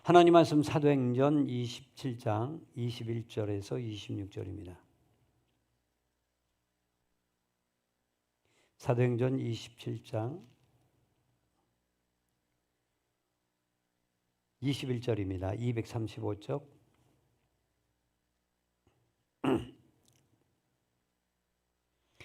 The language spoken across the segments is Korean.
하나님 말씀 사도행전 27장 21절에서 26절입니다. 사도행전 27장 21절입니다. 235쪽.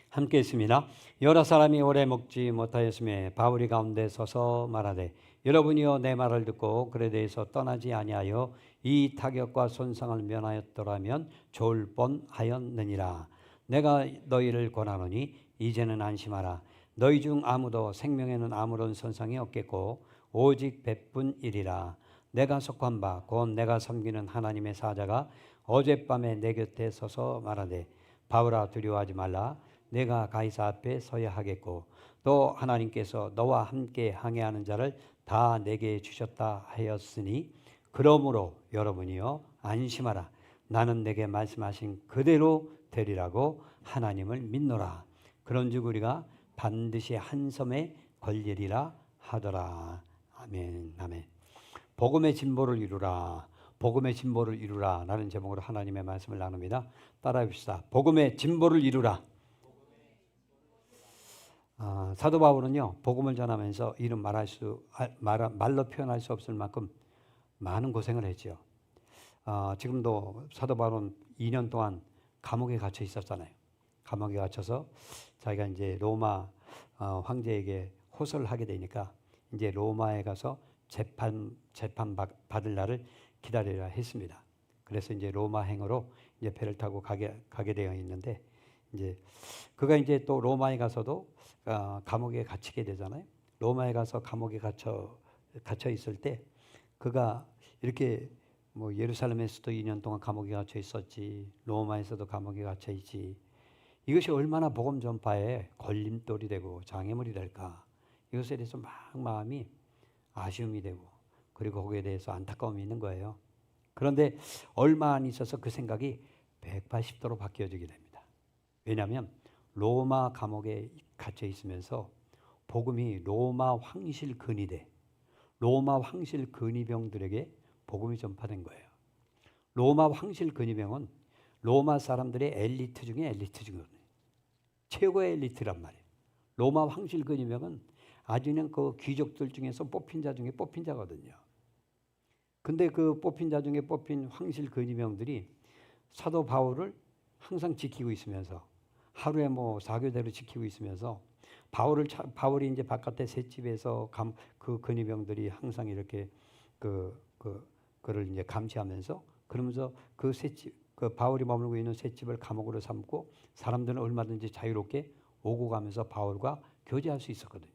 함께 있습니다. 여러 사람이 오래 먹지 못하였으며 바울이 가운데 서서 말하되 여러분이여 내 말을 듣고 그에 대해서 떠나지 아니하여 이 타격과 손상을 면하였더라면 좋을 뻔하였느니라. 내가 너희를 권하노니 이제는 안심하라. 너희 중 아무도 생명에는 아무런 손상이 없겠고 오직 배뿐이리라. 내가 속한 바 곧 내가 섬기는 하나님의 사자가 어젯밤에 내 곁에 서서 말하되 바울아 두려워하지 말라. 내가 가이사 앞에 서야 하겠고 또 하나님께서 너와 함께 항해하는 자를 다 내게 주셨다 하였으니 그러므로 여러분이여 안심하라. 나는 내게 말씀하신 그대로 되리라고 하나님을 믿노라. 그런즉 우리가 반드시 한 섬에 걸리리라 하더라. 아멘. 아멘. 복음의 진보를 이루라. 복음의 진보를 이루라 라는 제목으로 하나님의 말씀을 나눕니다. 따라해 봅시다. 복음의 진보를 이루라. 사도 바울은요, 복음을 전하면서 이름 말로 표현할 수 없을 만큼 많은 고생을 했죠. 지금도 사도 바울은 2년 동안 감옥에 갇혀 있었잖아요. 감옥에 갇혀서 자기가 이제 로마 황제에게 호소를 하게 되니까 이제 로마에 가서 재판 받을 날을 기다리라 했습니다. 그래서 이제 로마 행으로 이제 배를 타고 가게 되어 있는데 이제 그가 이제 또 로마에 가서도 감옥에 갇히게 되잖아요. 로마에 가서 감옥에 갇혀 있을 때 그가 이렇게 뭐 예루살렘에서도 2년 동안 감옥에 갇혀 있었지, 로마에서도 감옥에 갇혀 있지. 이것이 얼마나 복음 전파에 걸림돌이 되고 장애물이 될까? 이것에 대해서 막 마음이 아쉬움이 되고 그리고 거기에 대해서 안타까움이 있는 거예요. 그런데 얼마 안 있어서 그 생각이 180도로 바뀌어지게 됩니다. 왜냐하면 로마 감옥에 갇혀 있으면서 복음이 로마 황실 근위대, 로마 황실 근위병들에게 복음이 전파된 거예요. 로마 황실 근위병은 로마 사람들의 엘리트 중에 엘리트거든요. 최고의 엘리트란 말이에요. 로마 황실 근위병은 아주 그냥 그 귀족들 중에서 뽑힌 자 중에 뽑힌 자거든요. 근데 그 뽑힌 자 중에 뽑힌 황실 근위병들이 사도 바울을 항상 지키고 있으면서 하루에 뭐 4교대로 지키고 있으면서 바울이 이제 바깥에 셋집에서 그 근위병들이 항상 이렇게 그를 이제 감시하면서 그러면서 그 셋집 그 바울이 머물고 있는 셋집을 감옥으로 삼고 사람들은 얼마든지 자유롭게 오고 가면서 바울과 교제할 수 있었거든요.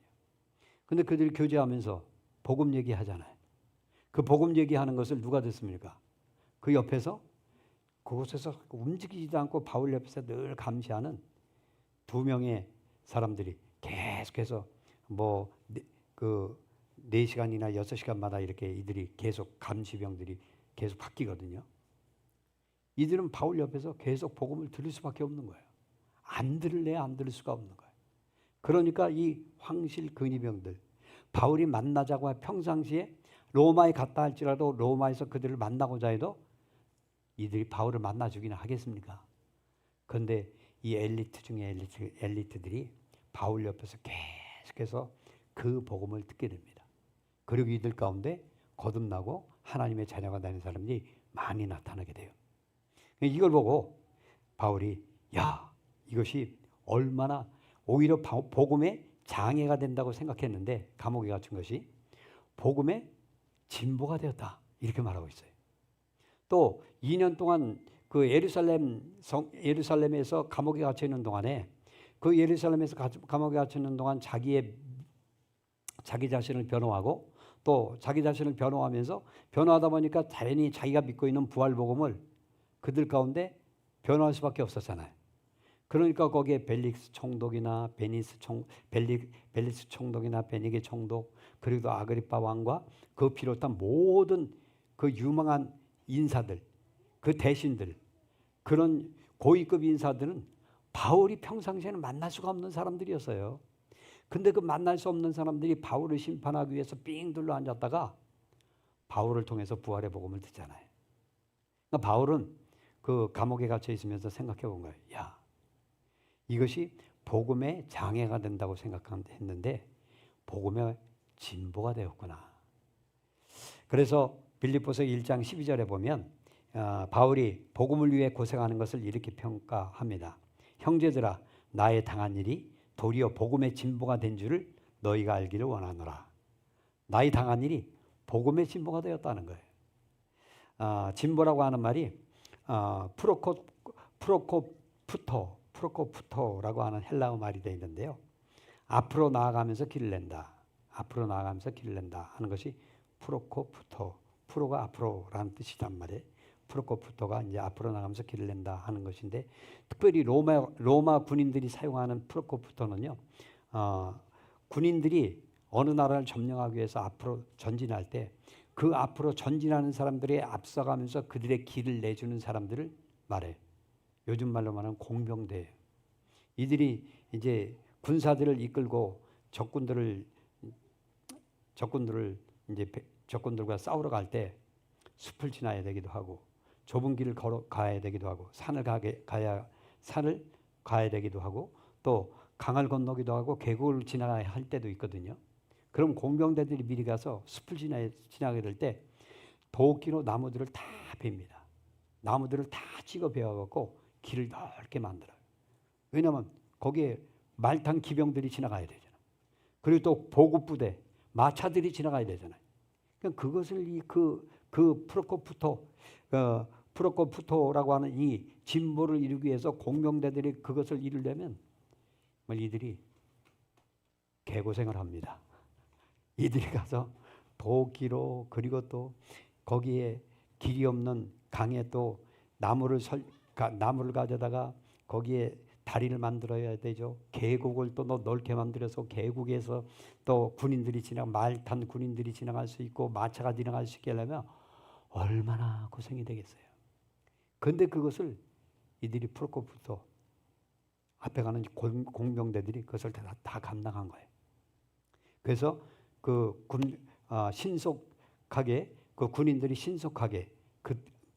근데 그들이 교제하면서 복음 얘기하잖아요. 그 복음 얘기하는 것을 누가 듣습니까? 그 옆에서 그곳에서 움직이지도 않고 바울 옆에서 늘 감시하는 2명의 사람들이 계속해서 뭐 4시간이나 6시간마다 이렇게 이들이 계속 감시병들이 계속 바뀌거든요. 이들은 바울 옆에서 계속 복음을 들을 수밖에 없는 거예요. 안 들을 수가 없는 거예요. 그러니까 이 황실 근위병들 바울이 만나자고 평상시에 로마에 갔다 할지라도 로마에서 그들을 만나고자 해도 이들이 바울을 만나주기는 하겠습니까? 그런데 이 엘리트 중에 엘리트들이 바울 옆에서 계속해서 그 복음을 듣게 됩니다. 그리고 이들 가운데 거듭나고 하나님의 자녀가 되는 사람들이 많이 나타나게 돼요. 이걸 보고 바울이 이것이 얼마나 오히려 복음의 장애가 된다고 생각했는데 감옥에 갇힌 것이 복음의 진보가 되었다 이렇게 말하고 있어요. 또 2년 동안 그 예루살렘에서 감옥에 갇혀 있는 동안에 그 예루살렘에서 감옥에 갇혀 있는 동안 자기 자신을 변호하고 또 자기 자신을 변호하다 보니까 당연히 자기가 믿고 있는 부활 복음을 그들 가운데 변호할 수밖에 없었잖아요. 그러니까 거기에 벨릭스 총독이나 벨리스 총독이나 베니게 총독 그리고 아그리파 왕과 그 비롯한 모든 그 유망한 인사들, 그 대신들, 그런 고위급 인사들은 바울이 평상시에는 만날 수가 없는 사람들이었어요. 근데 그 만날 수 없는 사람들이 바울을 심판하기 위해서 삥 둘러 앉았다가 바울을 통해서 부활의 복음을 듣잖아요. 그러니까 바울은 그 감옥에 갇혀 있으면서 생각해 본 거예요. 야, 이것이 복음의 장애가 된다고 생각했는데 복음의 진보가 되었구나. 그래서 빌립보서 1장 12절에 보면 바울이 복음을 위해 고생하는 것을 이렇게 평가합니다. 형제들아, 나의 당한 일이 도리어 복음의 진보가 된 줄을 너희가 알기를 원하노라. 나의 당한 일이 복음의 진보가 되었다는 거예요. 진보라고 하는 말이 프로코프토라고 하는 헬라어 말이 되어 있는데요. 앞으로 나아가면서 길을 낸다. 앞으로 나아가면서 길을 낸다 하는 것이 프로코프토. 프로가 앞으로라는 뜻이란 말이에요. 프로코프토가 이제 앞으로 나가면서 길을 낸다 하는 것인데, 특별히 로마 군인들이 사용하는 프로코프토는요, 군인들이 어느 나라를 점령하기 위해서 앞으로 전진할 때 그 앞으로 전진하는 사람들에 앞서가면서 그들의 길을 내주는 사람들을 말해요. 요즘 말로 말하는 공병대예요. 이들이 이제 군사들을 이끌고 적군들과 싸우러 갈 때 숲을 지나야 되기도 하고 좁은 길을 가야 되기도 하고 산을 가야 되기도 하고 또 강을 건너기도 하고 계곡을 지나야 할 때도 있거든요. 그럼 공병대들이 미리 가서 숲을 지나게 될 때 도끼로 나무들을 다 베입니다. 나무들을 다 찍어 베어갖고 길을 넓게 만들어요. 왜냐하면 거기에 말탄 기병들이 지나가야 되잖아요. 그리고 또 보급부대, 마차들이 지나가야 되잖아요. 그러니까 그것을 그 프로코프토라고 하는 이 진보를 이루기 위해서 공병대들이 그것을 이루려면 이들이 개고생을 합니다. 이들이 가서 도끼로 그리고 또 거기에 길이 없는 강에 또 나무를 가져다가 거기에 다리를 만들어야 되죠. 계곡을 또 넓게 만들어서 계곡에서 또 말 탄 군인들이 지나갈 수 있고 마차가 지나갈 수 있게 하려면 얼마나 고생이 되겠어요. 그런데 그것을 이들이 프로코프토 앞에 가는 공병대들이 그것을 다 감당한 거예요. 그래서 신속하게 그 군인들이 신속하게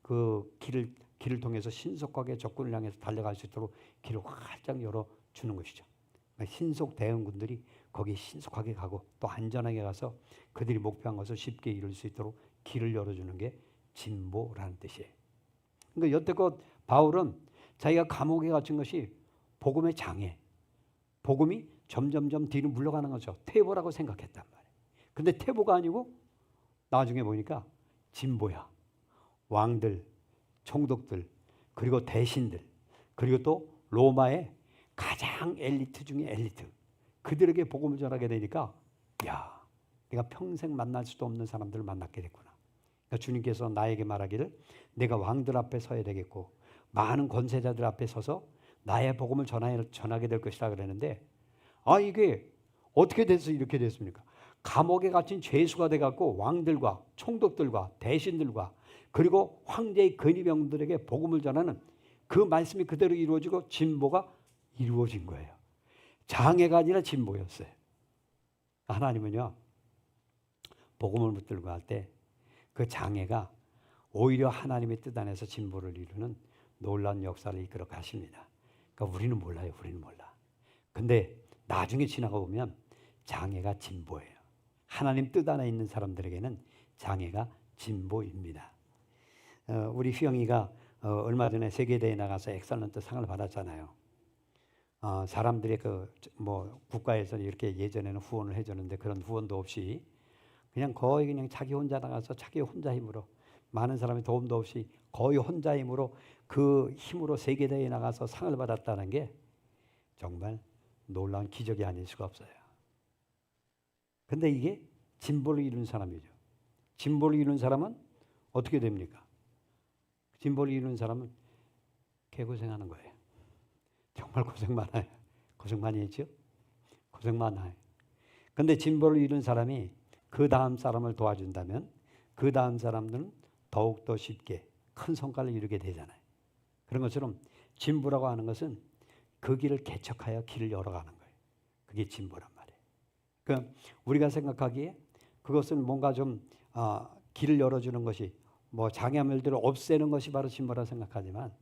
그 길을 통해서 신속하게 적군을 향해서 달려갈 수 있도록 길을 활짝 열어주는 것이죠. 신속 대응군들이 거기 신속하게 가고 또 안전하게 가서 그들이 목표한 것을 쉽게 이룰 수 있도록 길을 열어주는 게 진보라는 뜻이에요. 그러니까 여태껏 바울은 자기가 감옥에 갇힌 것이 복음의 장애, 복음이 점점점 뒤로 물러가는 거죠. 퇴보라고 생각했단 말이에요. 근데 퇴보가 아니고 나중에 보니까 진보야. 왕들, 총독들, 그리고 대신들, 그리고 또 로마의 가장 엘리트 중에 엘리트, 그들에게 복음을 전하게 되니까 야, 내가 평생 만날 수도 없는 사람들을 만나게 됐구나. 그러니까 주님께서 나에게 말하기를 내가 왕들 앞에 서야 되겠고 많은 권세자들 앞에 서서 나의 복음을 전하게 될 것이라 그랬는데, 이게 어떻게 돼서 이렇게 됐습니까? 감옥에 갇힌 죄수가 돼갖고 왕들과 총독들과 대신들과 그리고 황제의 근위병들에게 복음을 전하는 그 말씀이 그대로 이루어지고 진보가 이루어진 거예요. 장애가 아니라 진보였어요. 하나님은요, 복음을 붙들고 할 때 그 장애가 오히려 하나님의 뜻 안에서 진보를 이루는 놀라운 역사를 이끌어 가십니다. 그러니까 우리는 몰라요. 우리는 몰라. 근데 나중에 지나가 보면 장애가 진보예요. 하나님 뜻 안에 있는 사람들에게는 장애가 진보입니다. 우리 휘영이가 얼마 전에 세계대회에 나가서 엑설런트 상을 받았잖아요. 사람들의 국가에서 이렇게 예전에는 후원을 해줬는데 그런 후원도 없이 거의 자기 혼자 나가서 자기 혼자 힘으로 많은 사람의 도움도 없이 거의 혼자 힘으로 그 힘으로 세계대회에 나가서 상을 받았다는 게 정말 놀라운 기적이 아닐 수가 없어요. 근데 이게 진보를 이룬 사람이죠. 진보를 이룬 사람은 어떻게 됩니까? 진보를 이룬 사람은 개고생하는 거예요. 정말 고생 많아요. 고생 많이 했죠? 고생 많아요. 근데 진보를 이룬 사람이 그 다음 사람을 도와준다면 그 다음 사람들은 더욱더 쉽게 큰 성과를 이루게 되잖아요. 그런 것처럼 진보라고 하는 것은 그 길을 개척하여 길을 열어가는 거예요. 그게 진보란 말이에요. 그러니까 우리가 생각하기에 그것은 뭔가 좀 길을 열어주는 것이 뭐 장애물들을 없애는 것이 바로 진보라 생각하지만,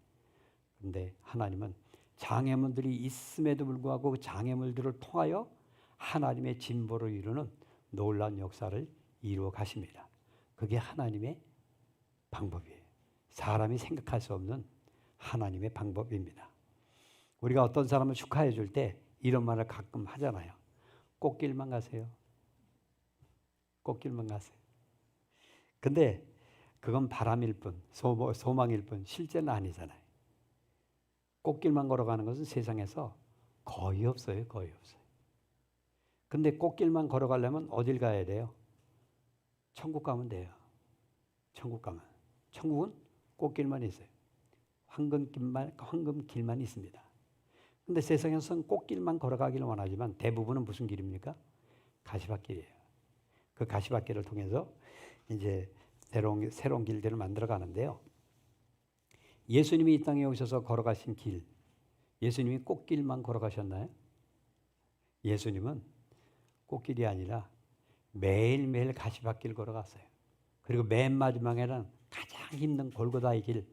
근데 하나님은 장애물들이 있음에도 불구하고 그 장애물들을 통하여 하나님의 진보를 이루는 놀라운 역사를 이루어 가십니다. 그게 하나님의 방법이에요. 사람이 생각할 수 없는 하나님의 방법입니다. 우리가 어떤 사람을 축하해 줄 때 이런 말을 가끔 하잖아요. 꽃길만 가세요. 꽃길만 가세요. 근데 그건 바람일 뿐, 소망일 뿐, 실제는 아니잖아요. 꽃길만 걸어가는 것은 세상에서 거의 없어요. 거의 없어요. 근데 꽃길만 걸어가려면 어딜 가야 돼요? 천국 가면 돼요. 천국 가면. 천국은 꽃길만 있어요. 황금길만 있습니다. 근데 세상에서는 꽃길만 걸어가기를 원하지만 대부분은 무슨 길입니까? 가시밭길이에요. 그 가시밭길을 통해서 이제 새로운 길들을 만들어 가는데요. 예수님이 이 땅에 오셔서 걸어가신 길, 예수님이 꽃길만 걸어가셨나요? 예수님은 꽃길이 아니라 매일매일 가시밭길 걸어갔어요. 그리고 맨 마지막에는 가장 힘든 골고다의 길,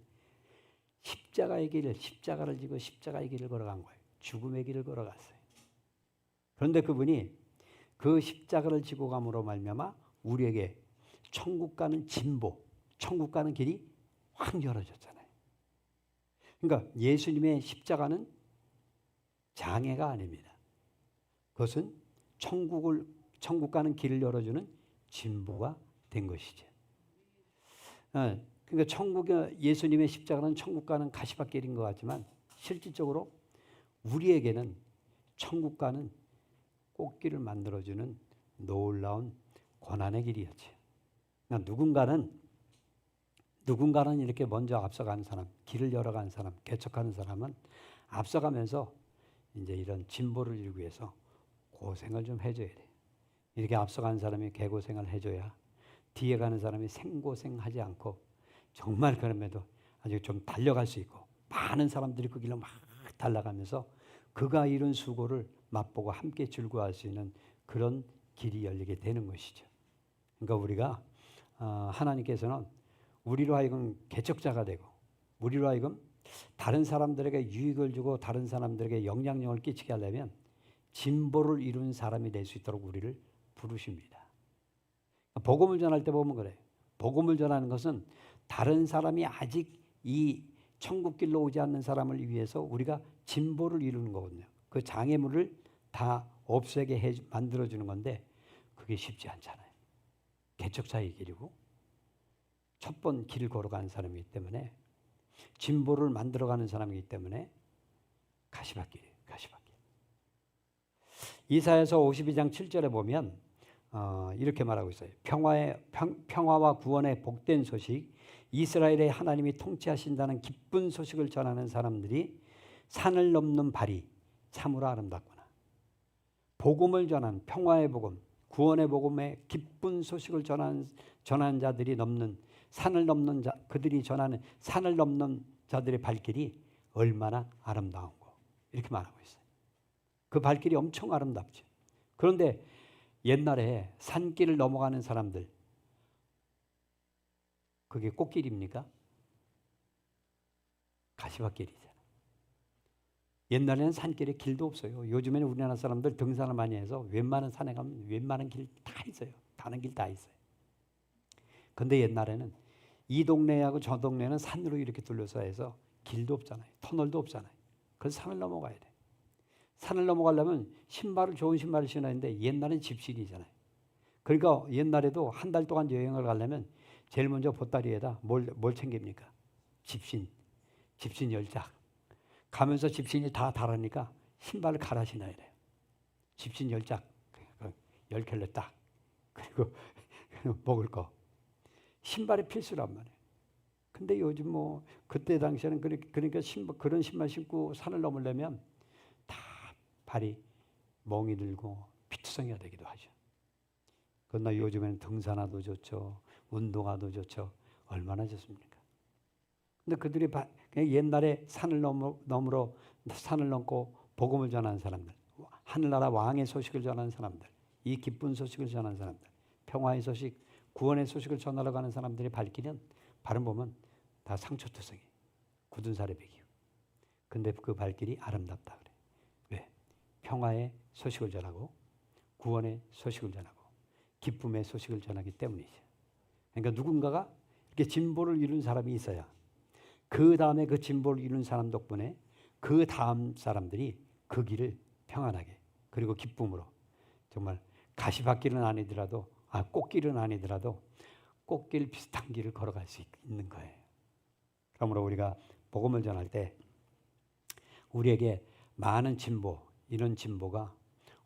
십자가의 길을, 십자가를 지고 십자가의 길을 걸어간 거예요. 죽음의 길을 걸어갔어요. 그런데 그분이 그 십자가를 지고 감으로 말미암아 우리에게 천국 가는 진보, 천국 가는 길이 확 열어졌잖아요. 그러니까 예수님의 십자가는 장애가 아닙니다. 그것은 천국 가는 길을 열어주는 진보가 된 것이죠. 그러니까 예수님의 십자가는 천국 가는 가시밭길인 것 같지만 실질적으로 우리에게는 천국 가는 꽃길을 만들어주는 놀라운 고난의 길이었죠. 그러니까 누군가는 이렇게 먼저 앞서가는 사람, 길을 열어가는 사람, 개척하는 사람은 앞서가면서 이제 이런 진보를 이루기 위해서 고생을 좀 해줘야 돼. 이렇게 앞서가는 사람이 개고생을 해줘야 뒤에 가는 사람이 생고생하지 않고 정말 그럼에도 아주 좀 달려갈 수 있고 많은 사람들이 그 길로 막 달려가면서 그가 이룬 수고를 맛보고 함께 즐거워할 수 있는 그런 길이 열리게 되는 것이죠. 그러니까 우리가 하나님께서는 우리로 하여금 개척자가 되고 우리로 하여금 다른 사람들에게 유익을 주고 다른 사람들에게 영향력을 끼치게 하려면 진보를 이룬 사람이 될 수 있도록 우리를 부르십니다. 복음을 전할 때 보면 그래요. 복음을 전하는 것은 다른 사람이 아직 이 천국길로 오지 않는 사람을 위해서 우리가 진보를 이루는 거거든요. 그 장애물을 다 없애게 만들어주는 건데 그게 쉽지 않잖아요. 개척자의 길이고 첫 번 길을 걸어가는 사람이기 때문에 진보를 만들어가는 사람이기 때문에 가시밭길이에요. 가시밭길. 이사야서 52장 7절에 보면 이렇게 말하고 있어요. 평화와 구원의 복된 소식, 이스라엘의 하나님이 통치하신다는 기쁜 소식을 전하는 사람들이 산을 넘는 발이 참으로 아름답구나. 복음을 전하는 평화의 복음, 구원의 복음의 기쁜 소식을 전하는 자들이 그들이 전하는 산을 넘는 자들의 발길이 얼마나 아름다운고 이렇게 말하고 있어요. 그 발길이 엄청 아름답죠. 그런데 옛날에 산길을 넘어가는 사람들, 그게 꽃길입니까? 가시밭길이잖아요. 옛날에는 산길에 길도 없어요. 요즘에는 우리나라 사람들 등산을 많이 해서 웬만한 산에 가면 웬만한 길 다 있어요. 가는 길 다 있어요. 근데 옛날에는 이 동네하고 저 동네는 산으로 이렇게 둘러싸여 해서 길도 없잖아요. 터널도 없잖아요. 그래서 산을 넘어가야 돼. 산을 넘어가려면 좋은 신발을 신어야 하는데 옛날엔 집신이잖아요. 그러니까 옛날에도 한 달 동안 여행을 가려면 제일 먼저 보따리에다 뭘 챙깁니까? 집신 10짝. 가면서 집신이 다 다르니까 신발을 갈아 신어야 돼요. 집신 10짝, 10켤레 딱. 그리고 먹을 거. 신발이 필수란 말이에요. 근데 요즘 그때 당시에는 그러니까 그런 신발 신고 산을 넘으려면 다 발이 멍이 들고 피투성이가 되기도 하죠. 그러나 요즘에는 등산화도 좋죠. 운동화도 좋죠. 얼마나 좋습니까? 근데 그들이 옛날에 산을 넘고 복음을 전하는 사람들, 하늘나라 왕의 소식을 전하는 사람들, 이 기쁜 소식을 전하는 사람들, 평화의 소식, 구원의 소식을 전하러 가는 사람들의 발길은 바른 보면 다 상처투성이, 굳은 살에 베기고. 근데 그 발길이 아름답다 그래. 왜? 평화의 소식을 전하고 구원의 소식을 전하고 기쁨의 소식을 전하기 때문이죠. 그러니까 누군가가 이렇게 진보를 이룬 사람이 있어야 그 다음에 그 진보를 이룬 사람 덕분에 그 다음 사람들이 그 길을 평안하게 그리고 기쁨으로 정말 가시밭길은 아니더라도 꽃길은 아니더라도 꽃길 비슷한 길을 걸어갈 수 있는 거예요. 그러므로 우리가 복음을 전할 때 우리에게 많은 진보, 이런 진보가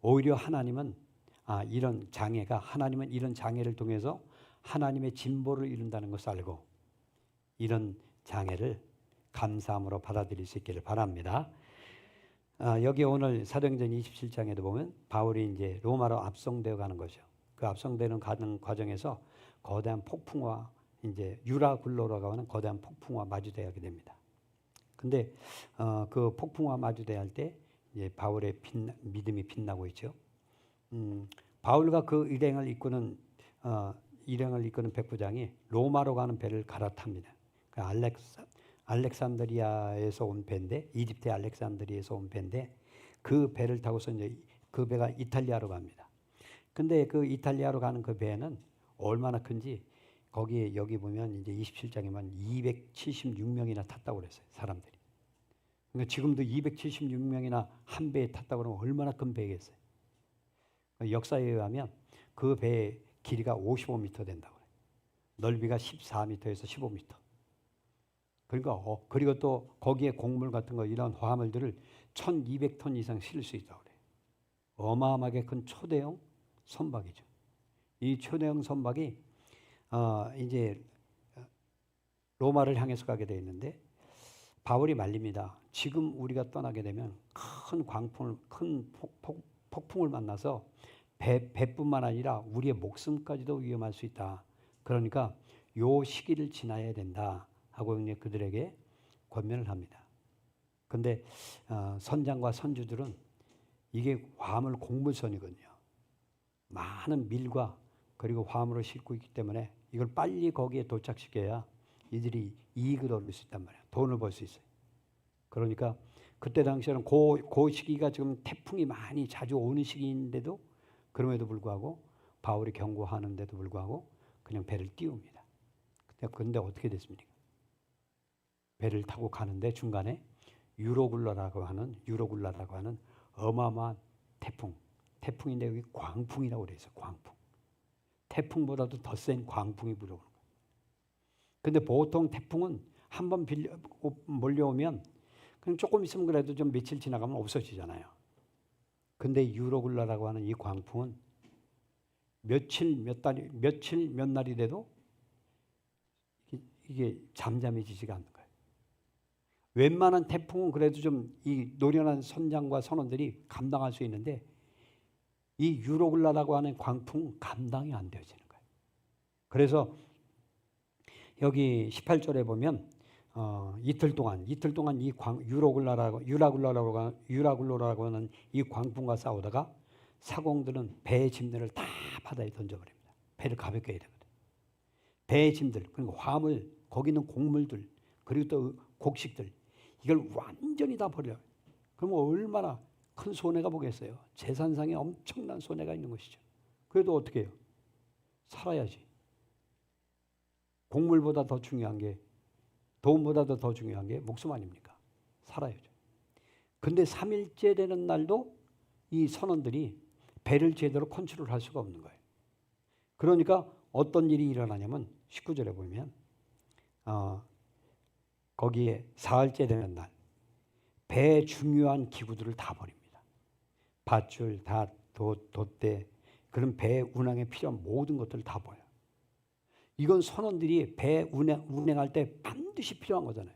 오히려 하나님은 이런 장애가 하나님은 이런 장애를 통해서 하나님의 진보를 이룬다는 것을 알고 이런 장애를 감사함으로 받아들일 수 있기를 바랍니다. 여기 오늘 사도행전 27장에도 보면 바울이 이제 로마로 압송되어 가는 거죠. 그 압송되는 가는 과정에서 거대한 폭풍과 이제 유라굴로라고 하는 거대한 폭풍과 마주대하게 됩니다. 근데 그 폭풍과 마주대할 때 이제 바울의 믿음이 빛나고 있죠. 바울과 그 일행을 이끄는 백부장이 로마로 가는 배를 갈아탑니다. 그 알렉산드리아에서 온 배인데 이집트의 알렉산드리아에서 온 배인데 그 배를 타고서 이제 그 배가 이탈리아로 갑니다. 근데 그 이탈리아로 가는 그 배는 얼마나 큰지 거기에 여기 보면 이제 27장에만 276명이나 탔다고 그랬어요. 사람들이. 그러니까 지금도 276명이나 한 배에 탔다고 그러면 얼마나 큰 배겠어요. 역사에 의하면 그 배의 길이가 55m 된다고 그래요. 넓이가 14m에서 15m. 그러니까 그리고 또 거기에 곡물 같은 거 이런 화물들을 1200톤 이상 실을 수 있다고 그래요. 어마어마하게 큰 초대형 선박이죠. 이 초대형 선박이 이제 로마를 향해서 가게 되어 있는데 바울이 말립니다. 지금 우리가 떠나게 되면 큰 광풍을 큰 폭풍을 만나서 배뿐만 아니라 우리의 목숨까지도 위험할 수 있다. 그러니까 요 시기를 지나야 된다 하고 이제 그들에게 권면을 합니다. 근데 선장과 선주들은 이게 화물 곡물선이거든요. 많은 밀과 그리고 화물을 싣고 있기 때문에 이걸 빨리 거기에 도착시켜야 이들이 이익을 얻을 수 있단 말이에요. 돈을 벌 수 있어요. 그러니까 그때 당시에는 그 시기가 지금 태풍이 많이 자주 오는 시기인데도 그럼에도 불구하고 바울이 경고하는데도 불구하고 그냥 배를 띄웁니다. 근데 어떻게 됐습니까? 배를 타고 가는데 중간에 유로굴라라고 하는 어마어마한 태풍인데 여기 광풍이라고 그래서 광풍. 태풍보다도 더 센 광풍이 불어오는 거예요. 근데 보통 태풍은 한번 몰려오면 그냥 조금 있으면 그래도 좀 며칠 지나가면 없어지잖아요. 근데 유로굴라라고 하는 이 광풍은 며칠 몇 날이 돼도 이게 잠잠해지지가 않는 거예요. 웬만한 태풍은 그래도 좀 이 노련한 선장과 선원들이 감당할 수 있는데 이 유로굴라라고 하는 광풍은 감당이 안 되어지는 거예요. 그래서 여기 18절에 보면 이틀 동안 이 유라굴로라고 하는 이 광풍과 싸우다가 사공들은 배의 짐들을 다 바다에 던져버립니다. 배를 가볍게 해야 되거든. 배의 짐들 그리고 화물 거기 있는 곡물들 그리고 또 곡식들 이걸 완전히 다 버려요. 그러면 얼마나 큰 손해가 보겠어요. 재산상에 엄청난 손해가 있는 것이죠. 그래도 어떻게 해요? 살아야지. 곡물보다 더 중요한 게 돈보다도 더 중요한 게 목숨 아닙니까? 살아야죠. 근데 3일째 되는 날도 이 선원들이 배를 제대로 컨트롤할 수가 없는 거예요. 그러니까 어떤 일이 일어나냐면 19절에 보면 거기에 사흘째 되는 날 배의 중요한 기구들을 다 버립니다. 밧줄, 돛대 그런 배 운항에 필요한 모든 것들을 다 버려요. 이건 선원들이 배 운행할 때 반드시 필요한 거잖아요.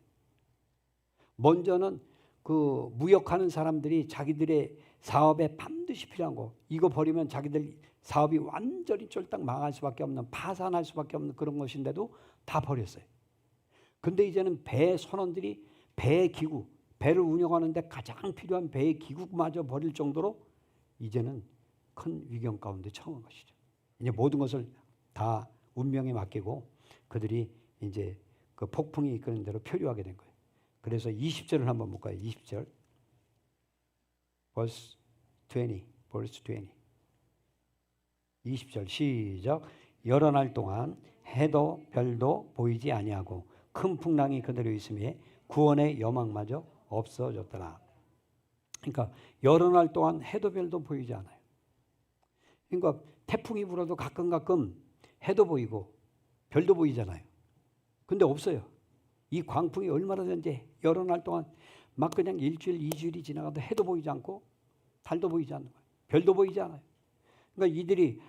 먼저는 그 무역하는 사람들이 자기들의 사업에 반드시 필요한 거 이거 버리면 자기들 사업이 완전히 쫄딱 망할 수밖에 없는 파산할 수밖에 없는 그런 것인데도 다 버렸어요. 근데 이제는 배 선원들이 배 기구 배를 운영하는데 가장 필요한 배의 기구마저 버릴 정도로 이제는 큰 위경 가운데 처한 것이죠. 이제 모든 것을 다 운명에 맡기고 그들이 이제 그 폭풍이 이끄는 대로 표류하게 된 거예요. 그래서 20절을 한번 볼까요? 20절. verse 20. 20절 시작. 여러 날 동안 해도 별도 보이지 아니하고 큰 풍랑이 그대로 있음에 구원의 여망마저 없어졌더라. 그러니까 여러 날 동안 해도 별도 보이지 않아요. 그러니까 태풍이 불어도 가끔 해도 보이고 별도 보이잖아요. 근데 없어요. 이 광풍이 얼마나 되는지 여러 날 동안 막 그냥 일주일, 2주일이 지나가도 해도 보이지 않고 달도 보이지 않는 거예요. 별도 보이지 않아요. 그러니까 이들이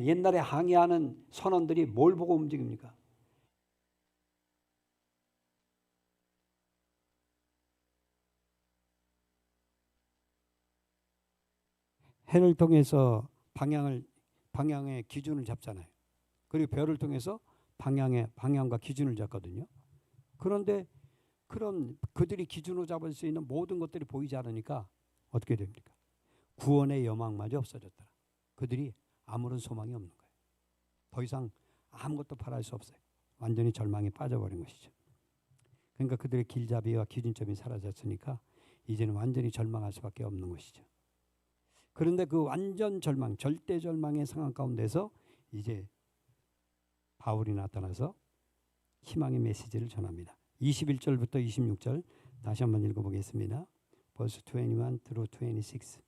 옛날에 항해하는 선원들이 뭘 보고 움직입니까? 해를 통해서 방향의 기준을 잡잖아요. 그리고 별을 통해서 방향과 기준을 잡거든요. 그런데 그런 그들이 기준으로 잡을 수 있는 모든 것들이 보이지 않으니까 어떻게 됩니까? 구원의 여망마저 없어졌더라. 그들이 아무런 소망이 없는 거예요. 더 이상 아무것도 바랄 수 없어요. 완전히 절망에 빠져버린 것이죠. 그러니까 그들의 길잡이와 기준점이 사라졌으니까 이제는 완전히 절망할 수밖에 없는 것이죠. 그런데 그 완전 절망, 절대 절망의 상황 가운데서 이제 바울이 나타나서 희망의 메시지를 전합니다. 21절부터 26절 다시 한번 읽어보겠습니다. verse 21 through 26.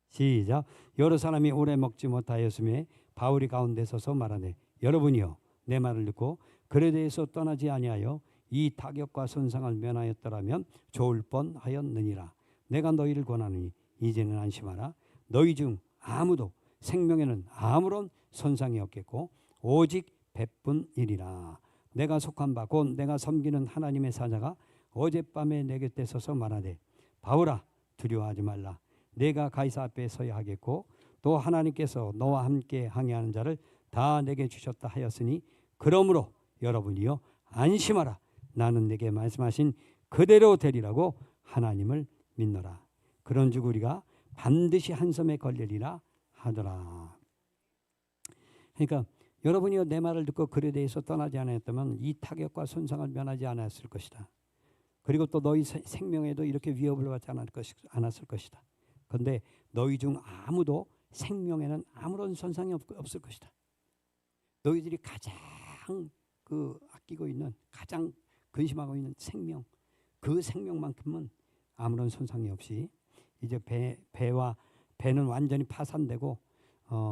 시작. 여러 사람이 오래 먹지 못하였음에 바울이 가운데 서서 말하되 여러분이여 내 말을 듣고 그에 대해서 떠나지 아니하여 이 타격과 손상을 면하였더라면 좋을 뻔하였느니라. 내가 너희를 권하노니 이제는 안심하라. 너희 중 아무도 생명에는 아무런 손상이 없겠고 오직 배뿐이리라. 내가 속한 바 곧 내가 섬기는 하나님의 사자가 어젯밤에 내 곁에 서서 말하되 바울아 두려워하지 말라. 내가 가이사 앞에 서야 하겠고 또 하나님께서 너와 함께 항해하는 자를 다 내게 주셨다 하였으니 그러므로 여러분이여 안심하라. 나는 내게 말씀하신 그대로 되리라고 하나님을 믿노라. 그런즉 우리가 반드시 한 섬에 걸리리라 하더라. 그러니까 여러분이여 내 말을 듣고 그에 대해서 떠나지 않았다면 이 타격과 손상을 면하지 않았을 것이다. 그리고 또 너희 생명에도 이렇게 위협을 받지 않았을 것이다. 그런데 너희 중 아무도 생명에는 아무런 손상이 없을 것이다. 너희들이 가장 아끼고 있는 가장 근심하고 있는 생명, 그 생명만큼은 아무런 손상이 없이 이제 배는 완전히 파산되고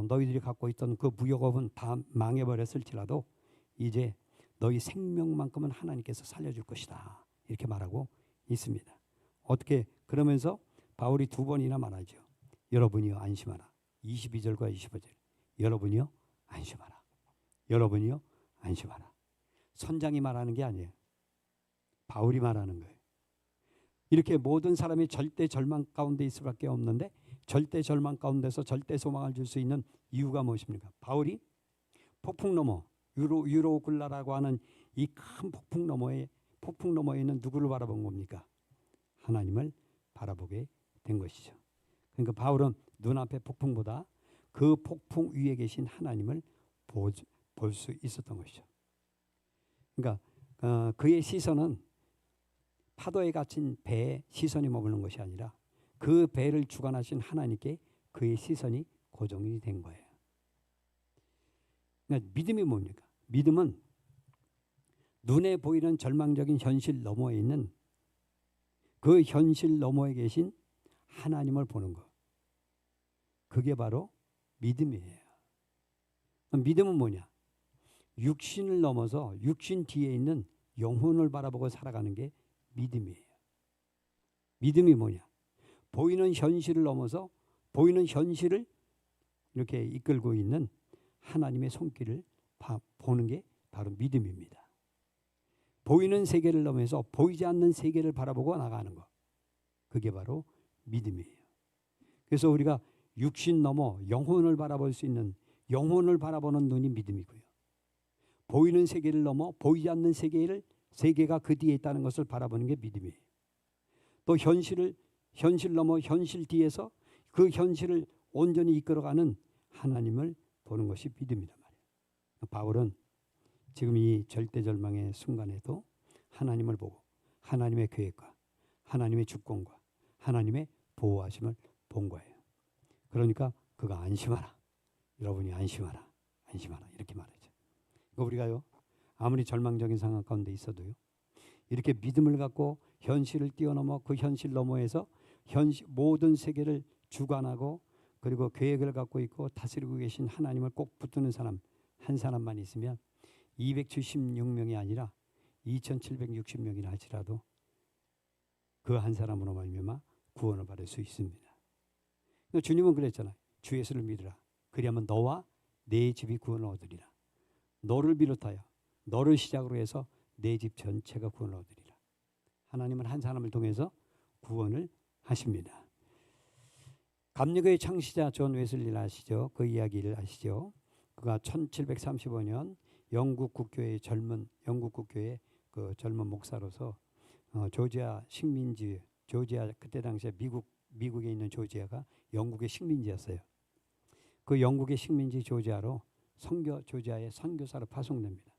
너희들이 갖고 있던 그 무역업은 다 망해버렸을지라도 이제 너희 생명만큼은 하나님께서 살려줄 것이다. 이렇게 말하고 있습니다. 어떻게 그러면서 바울이 두 번이나 말하죠. 여러분이여 안심하라. 22절과 25절. 여러분이여 안심하라. 여러분이여 안심하라. 선장이 말하는 게 아니에요. 바울이 말하는 거예요. 이렇게 모든 사람이 절대 절망 가운데 있을 수밖에 없는데 절대 절망 가운데서 절대 소망을 줄 수 있는 이유가 무엇입니까? 바울이 폭풍 너머 유로굴라라고 하는 이 큰 폭풍 너머에 있는 누구를 바라본 겁니까? 하나님을 바라보게 된 것이죠. 그러니까 바울은 눈앞의 폭풍보다 그 폭풍 위에 계신 하나님을 볼 수 있었던 것이죠. 그러니까 그의 시선은 파도에 갇힌 배에 시선이 머무는 것이 아니라 그 배를 주관하신 하나님께 그의 시선이 고정이 된 거예요. 그러니까 믿음이 뭡니까? 믿음은 눈에 보이는 절망적인 현실 너머에 있는 그 현실 너머에 계신 하나님을 보는 것. 그게 바로 믿음이에요. 믿음은 뭐냐? 육신을 넘어서 육신 뒤에 있는 영혼을 바라보고 살아가는 게 믿음이에요. 믿음이 뭐냐? 보이는 현실을 넘어서 보이는 현실을 이렇게 이끌고 있는 하나님의 손길을 보는 게 바로 믿음입니다. 보이는 세계를 넘어서 보이지 않는 세계를 바라보고 나가는 것. 그게 바로 믿음이에요. 그래서 우리가 육신 넘어 영혼을 바라볼 수 있는 영혼을 바라보는 눈이 믿음이고요. 보이는 세계를 넘어 보이지 않는 세계가 그 뒤에 있다는 것을 바라보는 게 믿음이에요. 또 현실 넘어 현실 뒤에서 그 현실을 온전히 이끌어가는 하나님을 보는 것이 믿음이란 말이에요. 바울은 지금 이 절대절망의 순간에도 하나님을 보고 하나님의 계획과 하나님의 주권과 하나님의 보호하심을 본 거예요. 그러니까 그가 안심하라. 여러분이 안심하라. 안심하라. 이렇게 말하죠. 그러니까 우리가요. 아무리 절망적인 상황 가운데 있어도요. 이렇게 믿음을 갖고 현실을 뛰어넘어 그 현실 너머에서 모든 세계를 주관하고 그리고 계획을 갖고 있고 다스리고 계신 하나님을 꼭 붙드는 사람 한 사람만 있으면 276명이 아니라 2760명이나 할지라도 그 한 사람으로 말미암아 구원을 받을 수 있습니다. 주님은 그랬잖아요. 주 예수를 믿으라. 그리하면 너와 내 집이 구원을 얻으리라. 너를 비롯하여 너를 시작으로 해서 내 집 전체가 구원을 얻으리라. 하나님은 한 사람을 통해서 구원을 하십니다. 감리교의 창시자 존 웨슬리를 아시죠? 그 이야기를 아시죠? 그가 1735년 영국 국교의 그 젊은 목사로서 조지아 식민지 조지아 그때 당시에 미국에 있는 조지아가 영국의 식민지였어요. 그 영국의 식민지 조지아로 조지아의 선교사로 파송됩니다.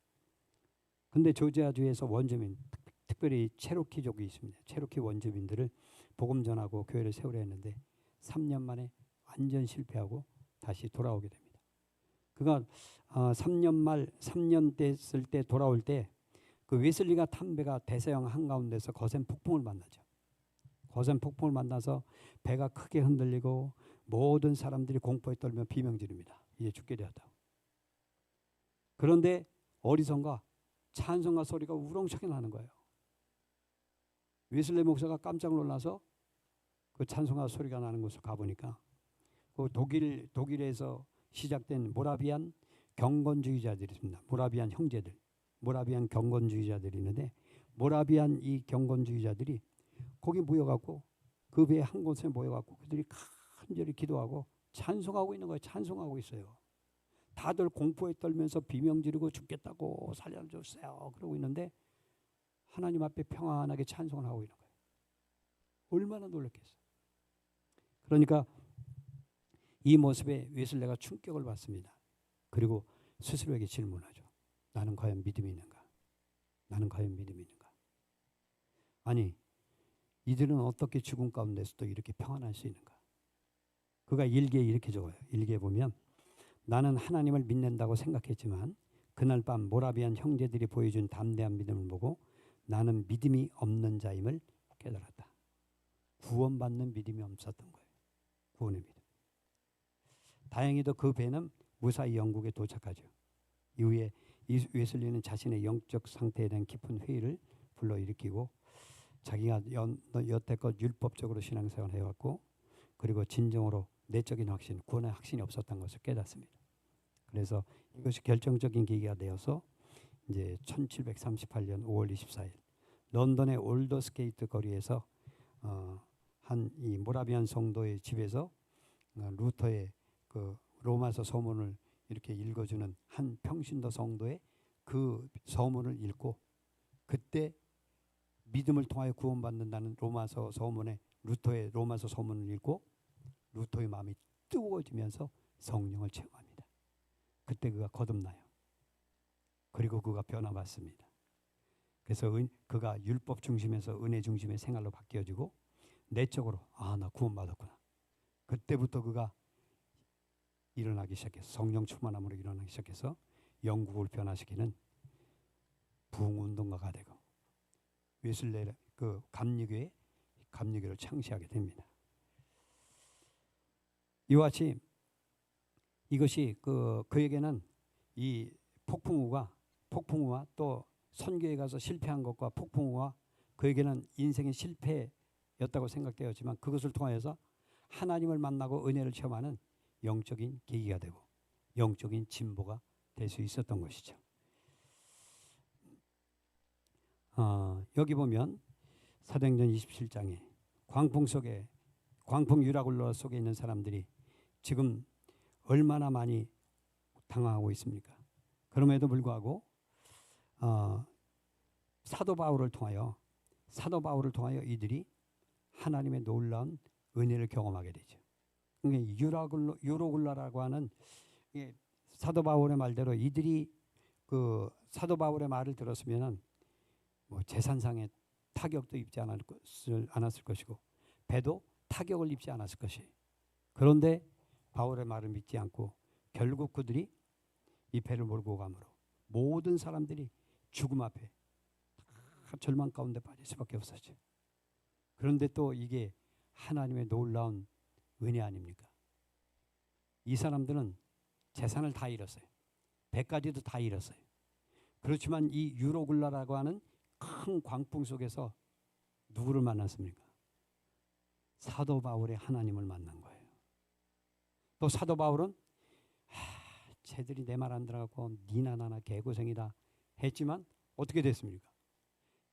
근데 조지아주에서 원주민 특별히 체로키족이 있습니다. 체로키 원주민들을 복음 전하고 교회를 세우려 했는데 3년 만에 완전 실패하고 다시 돌아오게 됩니다. 그가 3년 됐을 때 돌아올 때 그 웨슬리가 탄 배가 대서양 한가운데서 거센 폭풍을 만나죠. 거센 폭풍을 만나서 배가 크게 흔들리고 모든 사람들이 공포에 떨며 비명 지릅니다. 이제 죽게 되었다고. 그런데 어디선가 찬송가 소리가 우렁차게 나는 거예요. 웨슬리 목사가 깜짝 놀라서 그 찬송가 소리가 나는 곳을 가보니까 그 독일에서 시작된 모라비안 경건주의자들이 있습니다. 모라비안 형제들, 모라비안 경건주의자들이 있는데 모라비안 이 경건주의자들이 거기 모여갖고 그 배 한 곳에 모여갖고 그들이 간절히 기도하고 찬송하고 있는 거예요. 찬송하고 있어요. 다들 공포에 떨면서 비명 지르고 죽겠다고 살려주세요 그러고 있는데 하나님 앞에 평안하게 찬송을 하고 있는 거예요. 얼마나 놀랐겠어요. 그러니까 이 모습에 웨슬리가 충격을 받습니다. 그리고 스스로에게 질문하죠. 나는 과연 믿음이 있는가? 나는 과연 믿음이 있는가? 아니 이들은 어떻게 죽음 가운데서도 이렇게 평안할 수 있는가? 그가 일기에 이렇게 적어요. 일기에 보면 나는 하나님을 믿는다고 생각했지만 그날 밤 모라비안 형제들이 보여준 담대한 믿음을 보고 나는 믿음이 없는 자임을 깨달았다. 구원받는 믿음이 없었던 거예요. 구원의 믿음. 다행히도 그 배는 무사히 영국에 도착하죠. 이후에 이 웨슬리는 자신의 영적 상태에 대한 깊은 회의를 불러일으키고 자기가 여태껏 율법적으로 신앙생활을 해왔고 그리고 진정으로 내적인 확신, 구원의 확신이 없었던 것을 깨닫습니다. 그래서 이것이 결정적인 계기가 되어서 이제 1738년 5월 24일 런던의 올더스게이트 거리에서 한 이 모라비안 성도의 집에서 루터의 그 로마서 서문을 이렇게 읽어주는 한 평신도 성도의 그 서문을 읽고 그때 믿음을 통하여 구원받는다는 로마서 서문에 루터의 로마서 서문을 읽고 루터의 마음이 뜨거워지면서 성령을 체험합니다. 그때 그가 거듭나요. 그리고 그가 변화받습니다. 그래서 그가 율법 중심에서 은혜 중심의 생활로 바뀌어지고 내적으로 나 구원받았구나. 그때부터 그가 일어나기 시작해서 성령 충만함으로 일어나기 시작해서 영국을 변화시키는 부흥운동가가 되고 웨슬리 그 감리교를 창시하게 됩니다. 이와 같이 이것이 그에게는 이 폭풍우와 또 선교에 가서 실패한 것과 폭풍우와 그에게는 인생의 실패였다고 생각되었지만 그것을 통하여서 하나님을 만나고 은혜를 체험하는 영적인 계기가 되고 영적인 진보가 될 수 있었던 것이죠. 여기 보면 사도행전 27장에 광풍 유라굴로 속에 있는 사람들이 지금 얼마나 많이 당황하고 있습니까? 그럼에도 불구하고 사도 바울을 통하여 이들이 하나님의 놀라운 은혜를 경험하게 되죠. 유로굴라라고 하는 사도 바울의 말대로 이들이 그 사도 바울의 말을 들었으면은 뭐 재산상의 타격도 입지 않았을 것이고 배도 타격을 입지 않았을 것이. 그런데 바울의 말을 믿지 않고 결국 그들이 이 배를 몰고 가므로 모든 사람들이 죽음 앞에 다 절망 가운데 빠질 수밖에 없었죠. 그런데 또 이게 하나님의 놀라운 은혜 아닙니까? 이 사람들은 재산을 다 잃었어요. 배까지도 다 잃었어요. 그렇지만 이 유로굴라라고 하는 큰 광풍 속에서 누구를 만났습니까? 사도 바울의 하나님을 만난 거예요. 또 사도 바울은 쟤들이 내 말 안 들어가고 니나 나나 개고생이다 했지만 어떻게 됐습니까?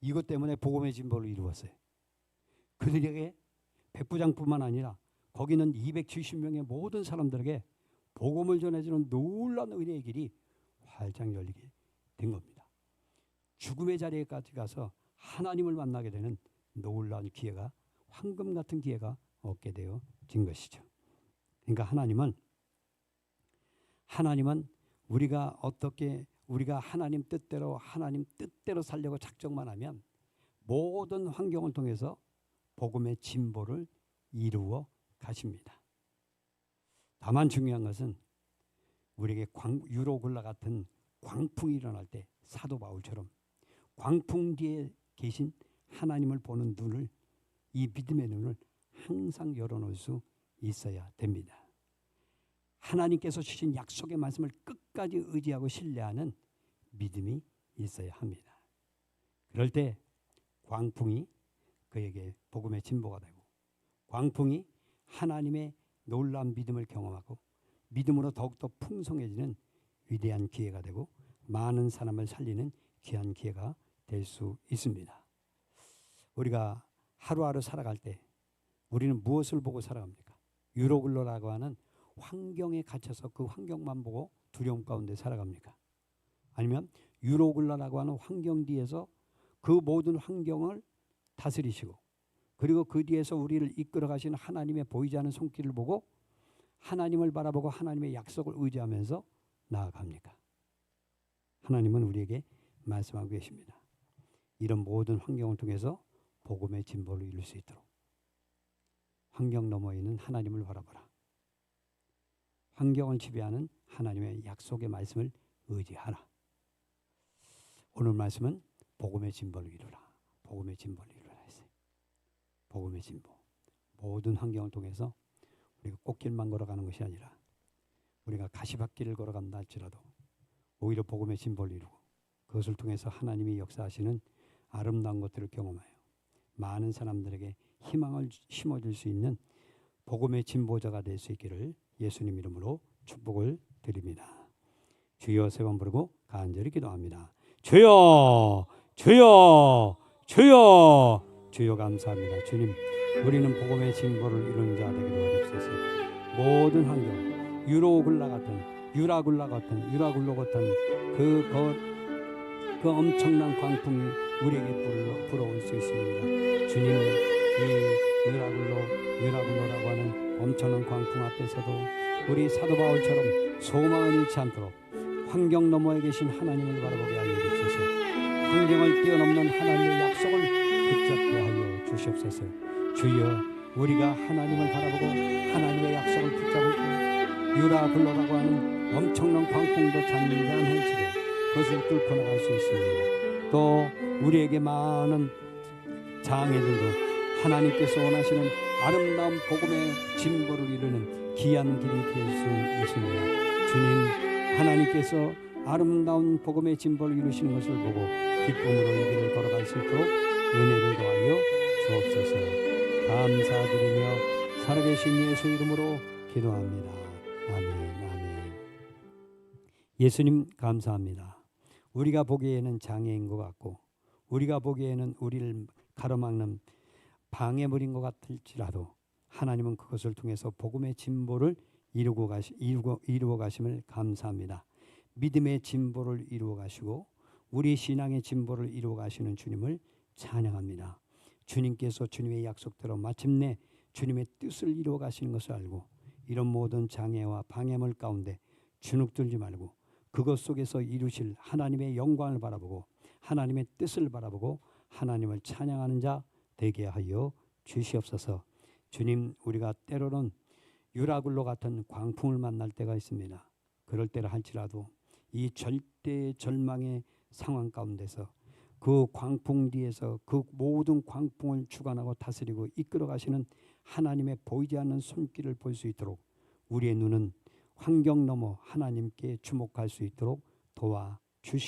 이것 때문에 복음의 진보를 이루었어요. 그들에게 백부장뿐만 아니라 거기는 270명의 모든 사람들에게 복음을 전해주는 놀라운 은혜의 길이 활짝 열리게 된 겁니다. 죽음의 자리에까지 가서 하나님을 만나게 되는 놀라운 기회가, 황금 같은 기회가 얻게 되어진 것이죠. 그러니까 하나님은 우리가 하나님 뜻대로 살려고 작정만 하면 모든 환경을 통해서 복음의 진보를 이루어 가십니다. 다만 중요한 것은 우리에게 유로굴라 같은 광풍이 일어날 때 사도 바울처럼 광풍 뒤에 계신 하나님을 보는 눈을, 이 믿음의 눈을 항상 열어놓을 수 있어야 됩니다. 하나님께서 주신 약속의 말씀을 끝까지 의지하고 신뢰하는 믿음이 있어야 합니다. 그럴 때 광풍이 그에게 복음의 진보가 되고, 광풍이 하나님의 놀라운 믿음을 경험하고 믿음으로 더욱더 풍성해지는 위대한 기회가 되고 많은 사람을 살리는 귀한 기회가 될 수 있습니다. 우리가 하루하루 살아갈 때 우리는 무엇을 보고 살아갑니까? 유로글로라고 하는 환경에 갇혀서 그 환경만 보고 두려움 가운데 살아갑니까? 아니면 유로글로라고 하는 환경 뒤에서 그 모든 환경을 다스리시고 그리고 그 뒤에서 우리를 이끌어 가시는 하나님의 보이지 않는 손길을 보고 하나님을 바라보고 하나님의 약속을 의지하면서 나아갑니까? 하나님은 우리에게 말씀하고 계십니다. 이런 모든 환경을 통해서 복음의 진보를 이룰 수 있도록 환경 너머에 있는 하나님을 바라보라. 환경을 지배하는 하나님의 약속의 말씀을 의지하라. 오늘 말씀은 복음의 진보를 이루라. 복음의 진보를 이루라 했어요. 복음의 진보. 모든 환경을 통해서 우리가 꽃길만 걸어가는 것이 아니라 우리가 가시밭길을 걸어간다 할지라도 오히려 복음의 진보를 이루고 그것을 통해서 하나님이 역사하시는 아름다운 것들을 경험하여 많은 사람들에게 희망을 심어줄 수 있는 복음의 진보자가 될 수 있기를 예수님 이름으로 축복을 드립니다. 주여 세 번 부르고 간절히 기도합니다. 주여, 주여, 주여, 주여 감사합니다. 주님, 우리는 복음의 진보를 이루는 자 되기도 하옵소서. 모든 환경, 유로굴라 같은 그 엄청난 광풍이 우리에게 불어올 수 있습니다. 주님, 이 유라굴로라고 하는 엄청난 광풍 앞에서도 우리 사도 바울처럼 소망을 잃지 않도록 환경 너머에 계신 하나님을 바라보게 하여 주옵소서. 환경을 뛰어넘는 하나님의 약속을 붙잡게 하여 주시옵소서. 주여, 우리가 하나님을 바라보고 하나님의 약속을 붙잡을 때 유라굴로라고 하는 엄청난 광풍도 잔잔해지고 그것을 뚫고 나갈 수 있습니다. 또 우리에게 많은 장애들도 하나님께서 원하시는 아름다운 복음의 진보를 이루는 귀한 길이 될 수 있습니다. 주님, 하나님께서 아름다운 복음의 진보를 이루시는 것을 보고 기쁨으로 이 길을 걸어갈 수 있도록 은혜를 더하여 주옵소서. 감사드리며 살아계신 예수 이름으로 기도합니다. 아멘. 예수님 감사합니다. 우리가 보기에는 장애인 것 같고 우리가 보기에는 우리를 가로막는 방해물인 것 같을지라도 하나님은 그것을 통해서 복음의 진보를 이루어 가심을 감사합니다. 믿음의 진보를 이루어 가시고 우리 신앙의 진보를 이루어 가시는 주님을 찬양합니다. 주님께서 주님의 약속대로 마침내 주님의 뜻을 이루어 가시는 것을 알고 이런 모든 장애와 방해물 가운데 주눅들지 말고 그것 속에서 이루실 하나님의 영광을 바라보고 하나님의 뜻을 바라보고 하나님을 찬양하는 자 되게 하여 주시옵소서. 주님, 우리가 때로는 유라굴로 같은 광풍을 만날 때가 있습니다. 그럴 때라 할지라도 이 절대 절망의 상황 가운데서 그 광풍 뒤에서 그 모든 광풍을 주관하고 다스리고 이끌어 가시는 하나님의 보이지 않는 손길을 볼 수 있도록 우리의 눈은 환경 넘어 하나님께 주목할 수 있도록 도와